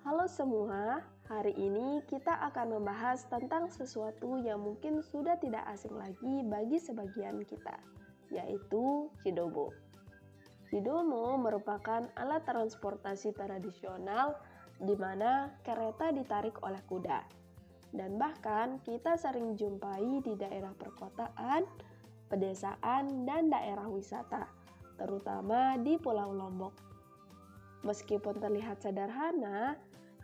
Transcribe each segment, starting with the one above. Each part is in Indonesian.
Halo semua, hari ini kita akan membahas tentang sesuatu yang mungkin sudah tidak asing lagi bagi sebagian kita, yaitu Cidomo. Cidomo merupakan alat transportasi tradisional di mana kereta ditarik oleh kuda. Dan bahkan kita sering jumpai di daerah perkotaan, pedesaan, dan daerah wisata, terutama di Pulau Lombok. Meskipun terlihat sederhana,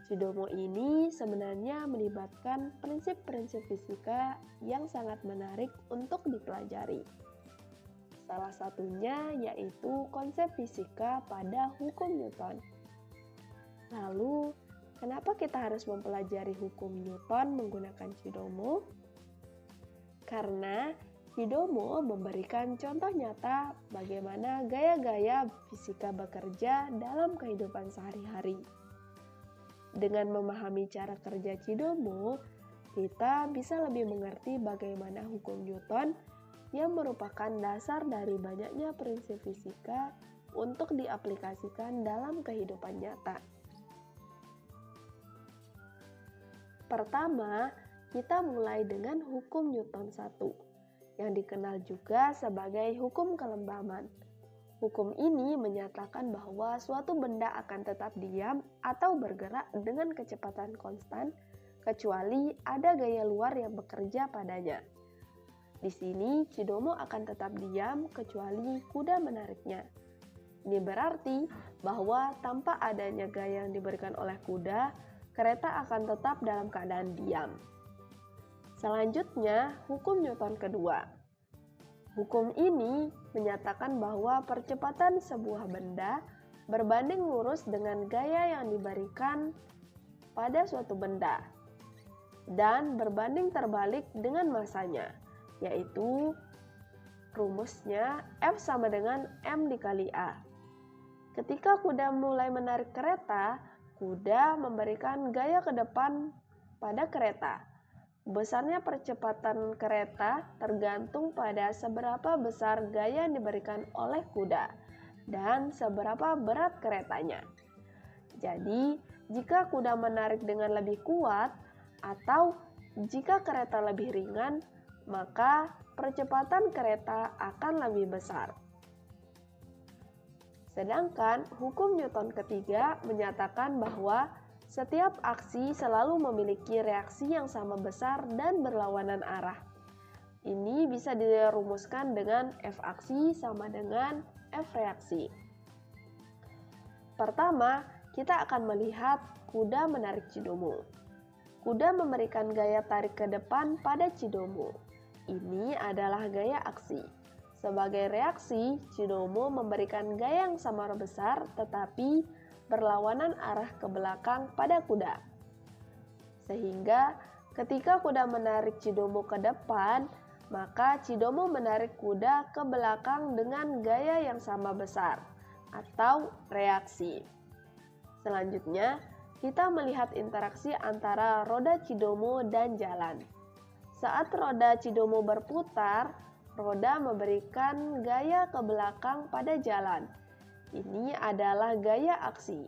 Cidomo ini sebenarnya melibatkan prinsip-prinsip fisika yang sangat menarik untuk dipelajari. Salah satunya yaitu konsep fisika pada hukum Newton. Lalu, kenapa kita harus mempelajari hukum Newton menggunakan Cidomo? Karena Cidomo memberikan contoh nyata bagaimana gaya-gaya fisika bekerja dalam kehidupan sehari-hari. Dengan memahami cara kerja Cidomo, kita bisa lebih mengerti bagaimana hukum Newton yang merupakan dasar dari banyaknya prinsip fisika untuk diaplikasikan dalam kehidupan nyata. Pertama, kita mulai dengan hukum Newton 1, yang dikenal juga sebagai hukum kelembaban. Hukum ini menyatakan bahwa suatu benda akan tetap diam atau bergerak dengan kecepatan konstan, kecuali ada gaya luar yang bekerja padanya. Di sini, Cidomo akan tetap diam kecuali kuda menariknya. Ini berarti bahwa tanpa adanya gaya yang diberikan oleh kuda, kereta akan tetap dalam keadaan diam. Selanjutnya, hukum Newton kedua. Hukum ini menyatakan bahwa percepatan sebuah benda berbanding lurus dengan gaya yang diberikan pada suatu benda dan berbanding terbalik dengan masanya, yaitu rumusnya F sama dengan M dikali A. Ketika kuda mulai menarik kereta, kuda memberikan gaya ke depan pada kereta. Besarnya percepatan kereta tergantung pada seberapa besar gaya yang diberikan oleh kuda dan seberapa berat keretanya. Jadi, jika kuda menarik dengan lebih kuat atau jika kereta lebih ringan, maka percepatan kereta akan lebih besar. Sedangkan hukum Newton ketiga menyatakan bahwa setiap aksi selalu memiliki reaksi yang sama besar dan berlawanan arah. Ini bisa dirumuskan dengan F aksi sama dengan F reaksi. Pertama, kita akan melihat kuda menarik Cidomo. Kuda memberikan gaya tarik ke depan pada Cidomo. Ini adalah gaya aksi. Sebagai reaksi, Cidomo memberikan gaya yang sama besar tetapi berlawanan arah ke belakang pada kuda. Sehingga ketika kuda menarik Cidomo ke depan, maka Cidomo menarik kuda ke belakang dengan gaya yang sama besar atau reaksi. Selanjutnya, kita melihat interaksi antara roda Cidomo dan jalan. Saat roda Cidomo berputar, roda memberikan gaya ke belakang pada jalan. Ini adalah gaya aksi.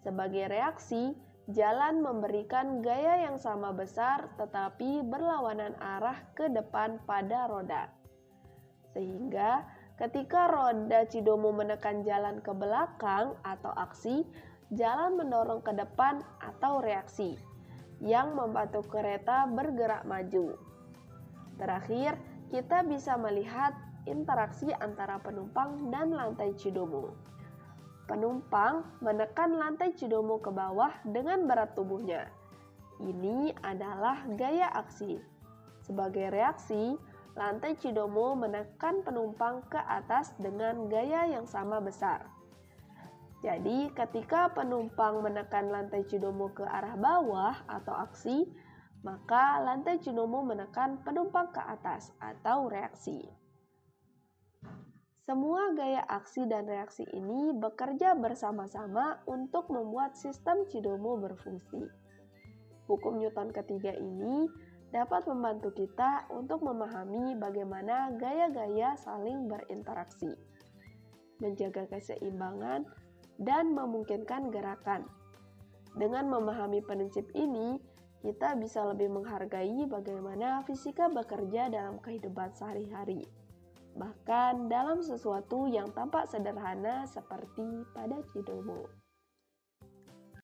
Sebagai reaksi, jalan memberikan gaya yang sama besar tetapi berlawanan arah ke depan pada roda. Sehingga ketika roda Cidomo menekan jalan ke belakang atau aksi, jalan mendorong ke depan atau reaksi yang membantu kereta bergerak maju. Terakhir, kita bisa melihat interaksi antara penumpang dan lantai Cidomo. Penumpang menekan lantai Cidomo ke bawah dengan berat tubuhnya. Ini adalah gaya aksi. Sebagai reaksi, lantai Cidomo menekan penumpang ke atas dengan gaya yang sama besar. Jadi, ketika penumpang menekan lantai Cidomo ke arah bawah atau aksi, maka lantai Cidomo menekan penumpang ke atas atau reaksi. Semua gaya aksi dan reaksi ini bekerja bersama-sama untuk membuat sistem Cidomo berfungsi. Hukum Newton ketiga ini dapat membantu kita untuk memahami bagaimana gaya-gaya saling berinteraksi, menjaga keseimbangan, dan memungkinkan gerakan. Dengan memahami prinsip ini, kita bisa lebih menghargai bagaimana fisika bekerja dalam kehidupan sehari-hari, bahkan dalam sesuatu yang tampak sederhana seperti pada Cidomo.